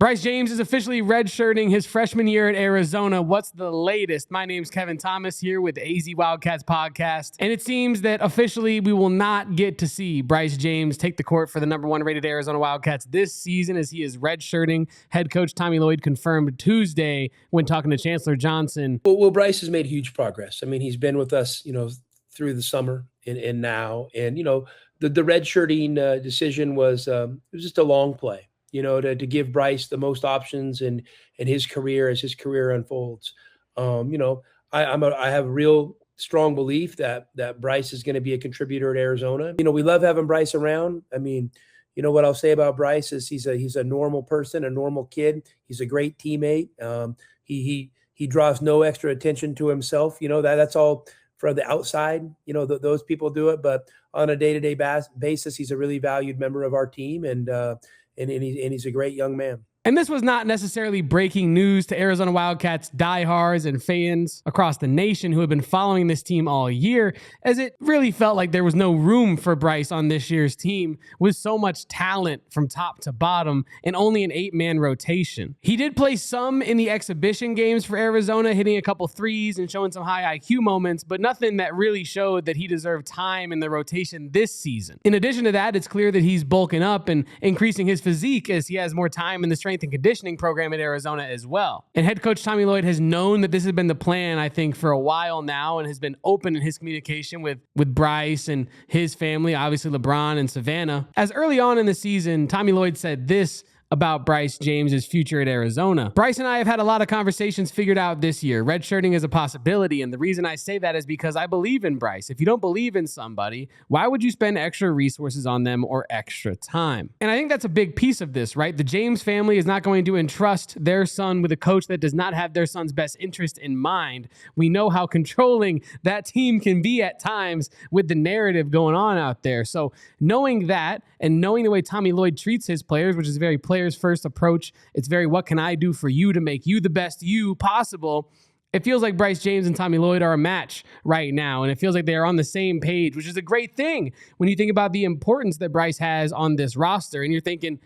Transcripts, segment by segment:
Bryce James is officially redshirting his freshman year at Arizona. What's the latest? My name's Kevin Thomas here with AZ Wildcats Podcast. And it seems that officially we will not get to see Bryce James take the court for the number one rated Arizona Wildcats this season, as he is redshirting. Head coach Tommy Lloyd confirmed Tuesday when talking to Chancellor Johnson. Well, Bryce has made huge progress. I mean, he's been with us, through the summer and now. And, the redshirting decision was it was just a long play. To give Bryce the most options in his career as his career unfolds. I have a real strong belief that Bryce is going to be a contributor at Arizona. We love having Bryce around. I mean, what I'll say about Bryce is he's a normal person, a normal kid. He's a great teammate. He draws no extra attention to himself. That's all for the outside. Those people do it, but on a day-to-day basis, he's a really valued member of our team, and he's a great young man. And this was not necessarily breaking news to Arizona Wildcats diehards and fans across the nation who have been following this team all year, as it really felt like there was no room for Bryce on this year's team with so much talent from top to bottom and only an 8-man rotation. He did play some in the exhibition games for Arizona, hitting a couple threes and showing some high IQ moments, but nothing that really showed that he deserved time in the rotation this season. In addition to that, it's clear that he's bulking up and increasing his physique as he has more time in the strength and conditioning program at Arizona as well. And head coach Tommy Lloyd has known that this has been the plan, I think, for a while now, and has been open in his communication with Bryce and his family, obviously LeBron and Savannah. As early on in the season, Tommy Lloyd said this about Bryce James's future at Arizona. Bryce and I have had a lot of conversations figured out this year. Redshirting is a possibility, and the reason I say that is because I believe in Bryce. If you don't believe in somebody, why would you spend extra resources on them or extra time? And I think that's a big piece of this, right? The James family is not going to entrust their son with a coach that does not have their son's best interest in mind. We know how controlling that team can be at times with the narrative going on out there. So knowing that and knowing the way Tommy Lloyd treats his players, which is very players first approach, it's very what can I do for you to make you the best you possible. It feels like Bryce James and Tommy Lloyd are a match right now, and it feels like they are on the same page, which is a great thing when you think about the importance that Bryce has on this roster. And you're thinking,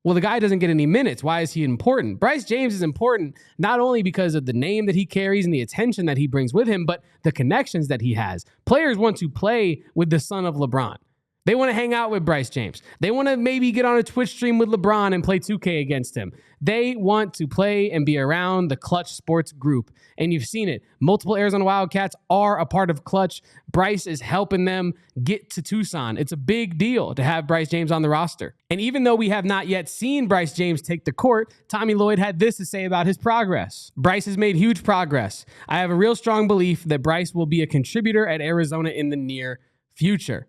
well, the guy doesn't get any minutes. Why is he important? Bryce James is important not only because of the name that he carries and the attention that he brings with him, but the connections that he has. Players want to play with the son of LeBron. They want to hang out with Bryce James. They want to maybe get on a Twitch stream with LeBron and play 2K against him. They want to play and be around the Clutch Sports group. And you've seen it. Multiple Arizona Wildcats are a part of Clutch. Bryce is helping them get to Tucson. It's a big deal to have Bryce James on the roster. And even though we have not yet seen Bryce James take the court, Tommy Lloyd had this to say about his progress. Bryce has made huge progress. I have a real strong belief that Bryce will be a contributor at Arizona in the near future.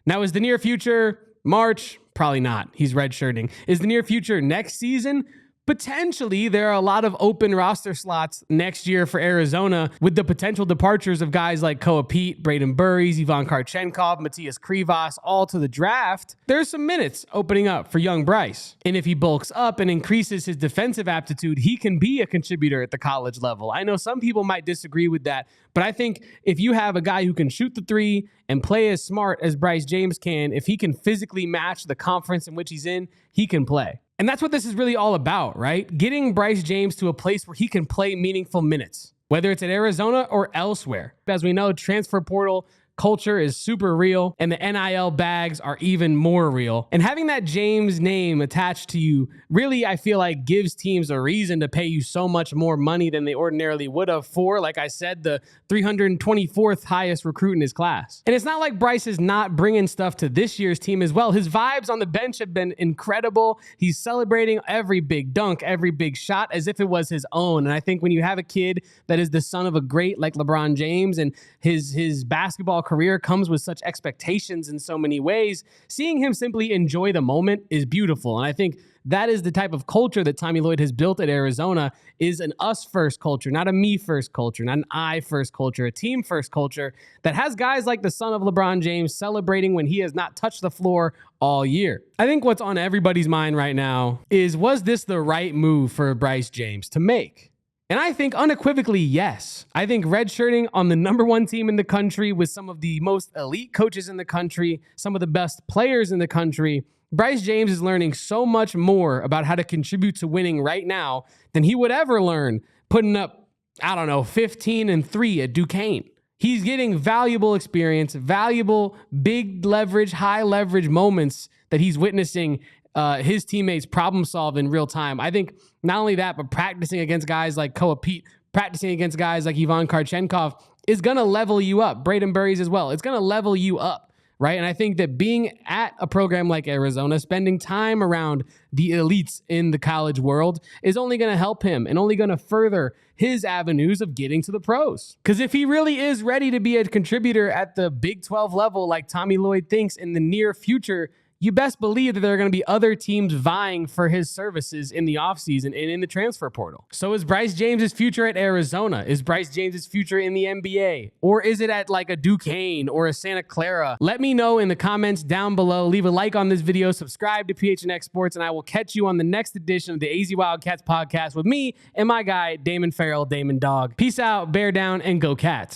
Now, is the near future March? Probably not. He's redshirting. Is the near future next season? Potentially. There are a lot of open roster slots next year for Arizona with the potential departures of guys like Koa Pete, Braden Burries, Ivan Karchenkov, Matthias Krivas, all to the draft. There's some minutes opening up for young Bryce. And if he bulks up and increases his defensive aptitude, he can be a contributor at the college level. I know some people might disagree with that, but I think if you have a guy who can shoot the three and play as smart as Bryce James can, if he can physically match the conference in which he's in, he can play. And that's what this is really all about, right? Getting Bryce James to a place where he can play meaningful minutes, whether it's at Arizona or elsewhere. As we know, transfer portal culture is super real, and the NIL bags are even more real. And having that James name attached to you really, I feel like, gives teams a reason to pay you so much more money than they ordinarily would have for, like I said, the 324th highest recruit in his class. And it's not like Bryce is not bringing stuff to this year's team as well. His vibes on the bench have been incredible. He's celebrating every big dunk, every big shot as if it was his own. And I think when you have a kid that is the son of a great like LeBron James, and his basketball career comes with such expectations in so many ways, seeing him simply enjoy the moment is beautiful. And I think that is the type of culture that Tommy Lloyd has built at Arizona, is an us-first culture, not a me-first culture, not an I-first culture, a team-first culture that has guys like the son of LeBron James celebrating when he has not touched the floor all year. I think what's on everybody's mind right now is, was this the right move for Bryce James to make? And I think unequivocally, yes. I think redshirting on the number one team in the country with some of the most elite coaches in the country, some of the best players in the country, Bryce James is learning so much more about how to contribute to winning right now than he would ever learn putting up, 15-3 at Duquesne. He's getting valuable experience, valuable big leverage, high leverage moments that he's witnessing his teammates problem solve in real time. I think not only that, but practicing against guys like Koa Pete, practicing against guys like Ivan Karchenkov is going to level you up. Braden Burries as well. It's going to level you up, right? And I think that being at a program like Arizona, spending time around the elites in the college world is only going to help him and only going to further his avenues of getting to the pros. Because if he really is ready to be a contributor at the Big 12 level like Tommy Lloyd thinks in the near future, you best believe that there are going to be other teams vying for his services in the offseason and in the transfer portal. So is Bryce James' future at Arizona? Is Bryce James' future in the NBA? Or is it at like a Duquesne or a Santa Clara? Let me know in the comments down below. Leave a like on this video, subscribe to PHNX Sports, and I will catch you on the next edition of the AZ Wildcats podcast with me and my guy, Damon Fairall, Damon Dog. Peace out, bear down, and go Cats.